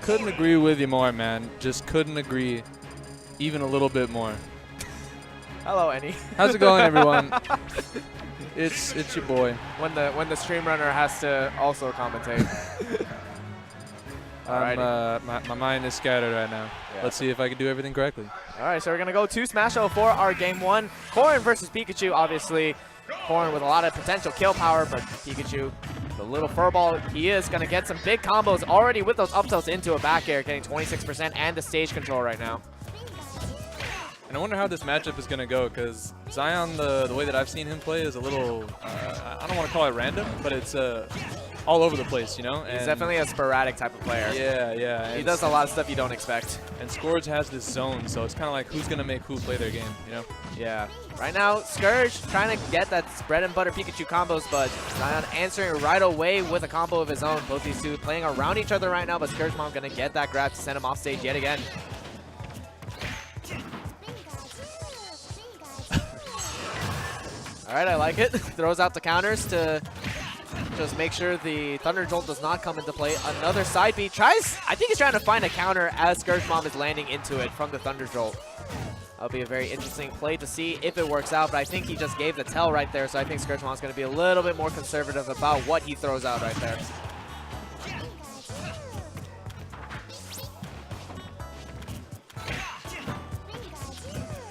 couldn't agree with you more, man. Just couldn't agree even a little bit more. Hello, Enny. How's it going, everyone? It's your boy. When the stream runner has to also commentate. My mind is scattered right now. Yeah. Let's see if I can do everything correctly. All right, so we're gonna go to Smash 0 for our game 1. Corrin versus Pikachu. Obviously, Corrin with a lot of potential kill power, but Pikachu, the little furball, he is gonna get some big combos already with those up tilts into a back air, getting 26% and the stage control right now. And I wonder how this matchup is going to go, because Zion, the way that I've seen him play is a little, I don't want to call it random, but it's all over the place, you know? He's definitely a sporadic type of player. Yeah, yeah. He does a lot of stuff you don't expect. And Scourge has this zone, so it's kind of like who's going to make who play their game, you know? Yeah. Right now, Scourge trying to get that bread and butter Pikachu combos, but Zion answering right away with a combo of his own. Both these two playing around each other right now, but Scourgemom going to get that grab to send him off stage yet again. All right, I like it. Throws out the counters to just make sure the Thunder Jolt does not come into play. Another side B. Tries, I think he's trying to find a counter as Scourgemom is landing into it from the Thunder Jolt. That'll be a very interesting play to see if it works out, but I think he just gave the tell right there, so I think Scourgemom's going to be a little bit more conservative about what he throws out right there.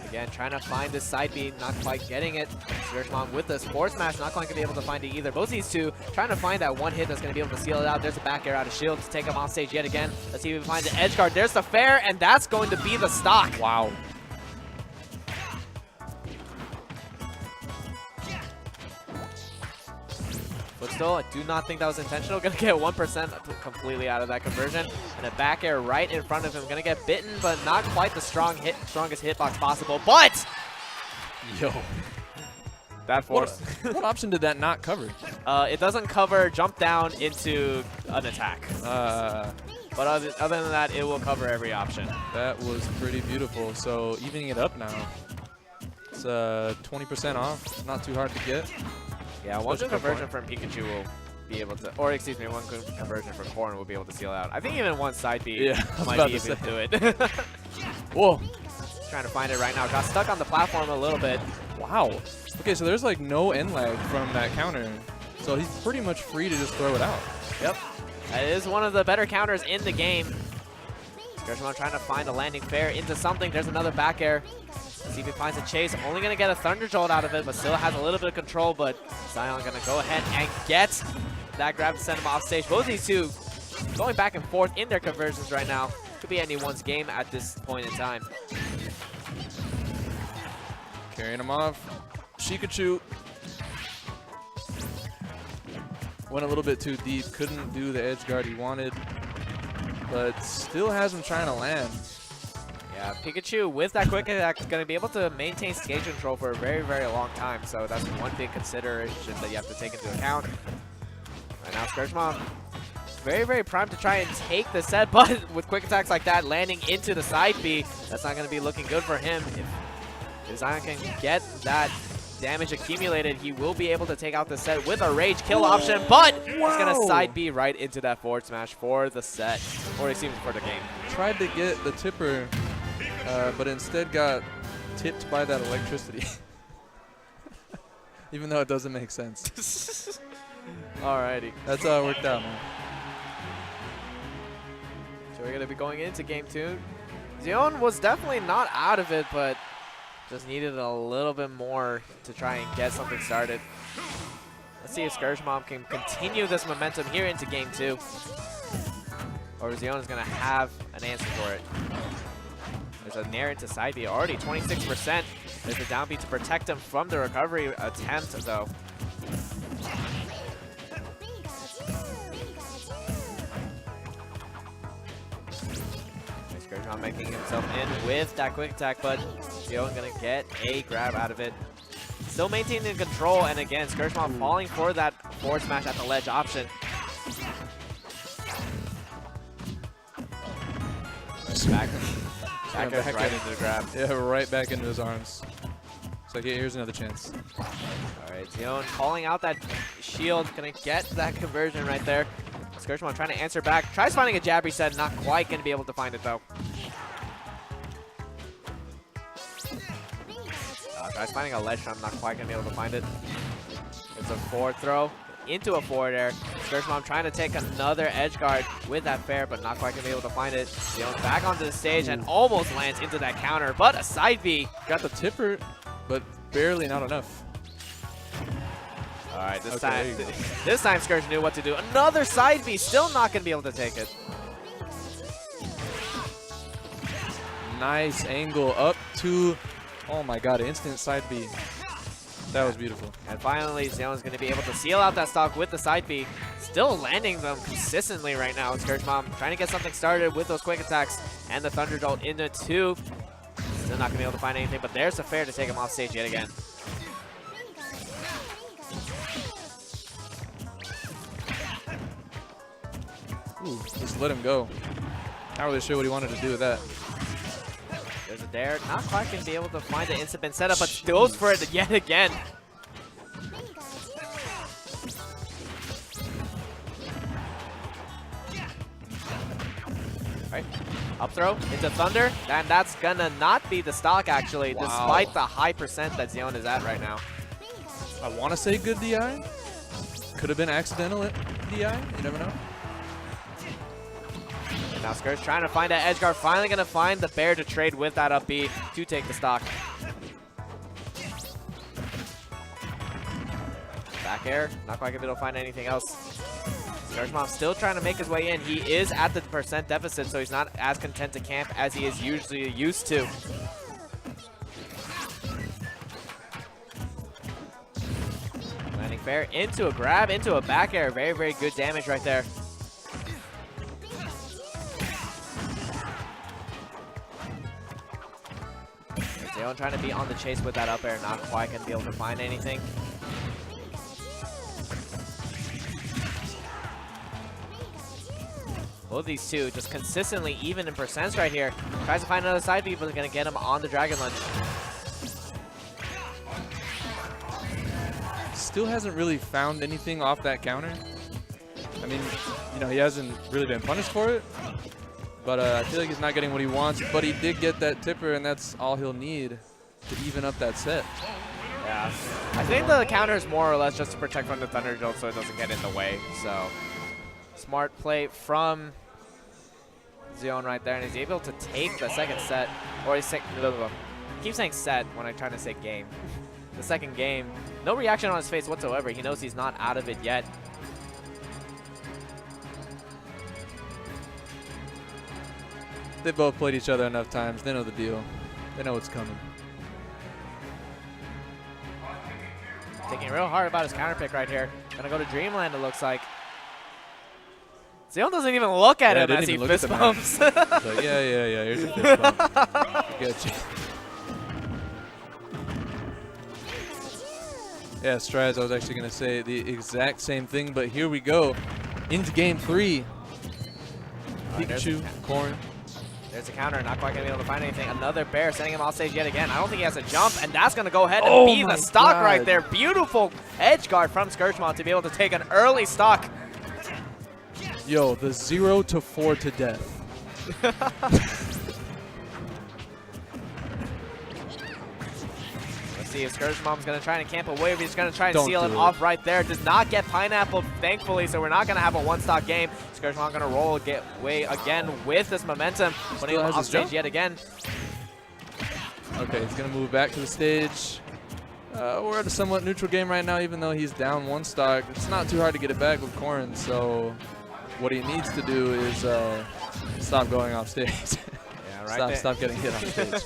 Again, trying to find this side B, not quite getting it. Scourgemom with the Sport Smash, not going to be able to find it either. Both these two trying to find that one hit that's going to be able to seal it out. There's a back air out of shield to take him off stage yet again. Let's see if we can find the edge guard. There's the fair, and that's going to be the stock. Wow. But still, I do not think that was intentional. Going to get 1% completely out of that conversion. And a back air right in front of him. Going to get bitten, but not quite the strongest hitbox possible. But! Yo. That force. What option did that not cover? It doesn't cover jump down into an attack. But other than that, it will cover every option. That was pretty beautiful. So evening it up now. It's 20% off. Not too hard to get. Yeah, one good conversion from Pikachu will be able to, or excuse me, one good conversion from Corrin will be able to seal out. I think even one side B might be able to do it. Whoa. Trying to find it right now. Got stuck on the platform a little bit. Wow. Okay, so there's like no end lag from that counter. So he's pretty much free to just throw it out. Yep. That is one of the better counters in the game. Scourgemom trying to find a landing fair into something. There's another back air. Let's see if he finds a chase. Only going to get a Thunder Jolt out of it, but still has a little bit of control. But Zion going to go ahead and get that grab to send him off stage. Both these two going back and forth in their conversions right now. Could be anyone's game at this point in time. Carrying him off. Pikachu went a little bit too deep. Couldn't do the edge guard he wanted, but still has him trying to land. Yeah, Pikachu with that quick attack is going to be able to maintain stage control for a very, very long time. So that's one big consideration that you have to take into account. Right now, Scourgemom very, very primed to try and take the set, but with quick attacks like that landing into the side B, that's not going to be looking good for him. If Zion can get that damage accumulated, he will be able to take out the set with a rage kill option, but he's going to side B right into that forward smash for the set, or it seems for the game. Tried to get the tipper, but instead got tipped by that electricity. Even though it doesn't make sense. Alrighty. That's how it worked out, man. So we're going to be going into game 2. Zion was definitely not out of it, but just needed a little bit more to try and get something started. Let's see if Scourgemom can continue this momentum here into game 2. Or Zion is going to have an answer for it. There's a nair into side B, already 26%. There's a down B to protect him from the recovery attempt, though. Scourgemom making himself in with that quick attack, but Zion gonna get a grab out of it. Still maintaining control, and again, Scourgemom falling for that forward smash at the ledge option. Back right into the grab. Yeah, right back into his arms. It's like, yeah, here's another chance. All right, Zion calling out that shield, gonna get that conversion right there. Scourgemom trying to answer back. Tries finding a jab reset, not quite going to be able to find it though. Tries finding a ledge jump, not quite going to be able to find it. It's a forward throw into a forward air. Scourgemom trying to take another edge guard with that fair, but not quite going to be able to find it. Zeon back onto the stage and almost lands into that counter, but a side B. Got the tipper, but barely, not enough. All right, this time Scourge knew what to do. Another side B, still not going to be able to take it. Nice angle up to, oh my god, instant side B. That was beautiful. And finally, Zeon's going to be able to seal out that stock with the side B. Still landing them consistently right now. Scourgemom trying to get something started with those quick attacks and the Thunder Jolt into 2. Still not going to be able to find anything, but there's a fair to take him off stage yet again. Ooh, just let him go. Not really sure what he wanted to do with that. There's a dare. Not quite going to be able to find the instant setup, but goes for it yet again. Right. Up throw into Thunder, and that's going to not be the stock, actually, despite the high percent that Zeon is at right now. I want to say good DI. Could have been accidental DI. You never know. And now Scourge trying to find that edge guard. Finally going to find the bear to trade with that up B to take the stock. Back air. Not quite going to be able to find anything else. Scourgemom still trying to make his way in. He is at the percent deficit, so he's not as content to camp as he is usually used to. Landing fair into a grab, into a back air. Very, very good damage right there. Zeon trying to be on the chase with that up air, not quite going to be able to find anything. Both of these two just consistently even in percents right here. Tries to find another side B, but going to get him on the Dragon Lunge. Still hasn't really found anything off that counter. I mean, you know, he hasn't really been punished for it. But I feel like he's not getting what he wants. But he did get that tipper, and that's all he'll need to even up that set. Yeah. I think the counter is more or less just to protect from the Thunder Jolt so it doesn't get in the way. So, smart play from Zeon right there. And he's able to take the second set. Or he's I keep saying set when I'm trying to say game. The second game. No reaction on his face whatsoever. He knows he's not out of it yet. They both played each other enough times. They know the deal. They know what's coming. Thinking real hard about his counter pick right here. Gonna go to Dreamland, it looks like. Zeon doesn't even look at him as he fist bumps. Like, yeah, here's your fist bump. Got you. Yeah, Strides, I was actually going to say the exact same thing, but here we go. Into game 3. Pikachu, Corn. There's a counter, not quite going to be able to find anything. Another bear sending him off stage yet again. I don't think he has a jump, and that's going to go ahead and be the stock right there. Beautiful edge guard from Scourgemom to be able to take an early stock. Yo, the 0 to 4 to death. Let's see if Scourgemom's going to try and camp away, but he's going to try and seal him off right there. Does not get pineapple, thankfully, so we're not going to have a one-stock game. Scourgemom going to roll away again with this momentum, putting him off stage yet again. Okay, he's going to move back to the stage. We're at a somewhat neutral game right now, even though he's down 1 stock. It's not too hard to get it back with Corrin, so what he needs to do is stop going off stage. Yeah, right stop getting hit on stage.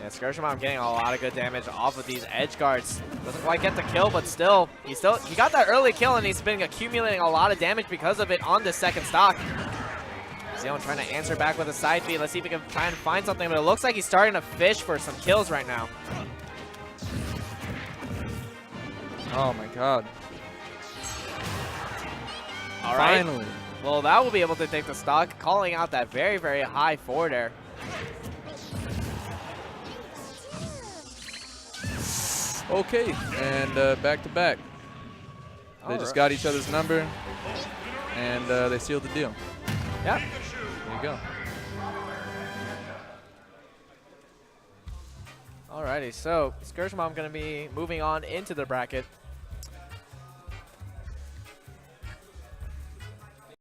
Yeah, Scourgemom getting a lot of good damage off of these edge guards. Doesn't quite get the kill, but he got that early kill, and he's been accumulating a lot of damage because of it on the second stock. Zeon trying to answer back with a side B. Let's see if he can try and find something, but it looks like he's starting to fish for some kills right now. Oh my god. All right. Finally. Well, that will be able to take the stock, calling out that very, very high forward air. Okay, and back to back. They just got each other's number. and they sealed the deal. Yep. There you go. Alrighty, so Scourgemom going to be moving on into the bracket.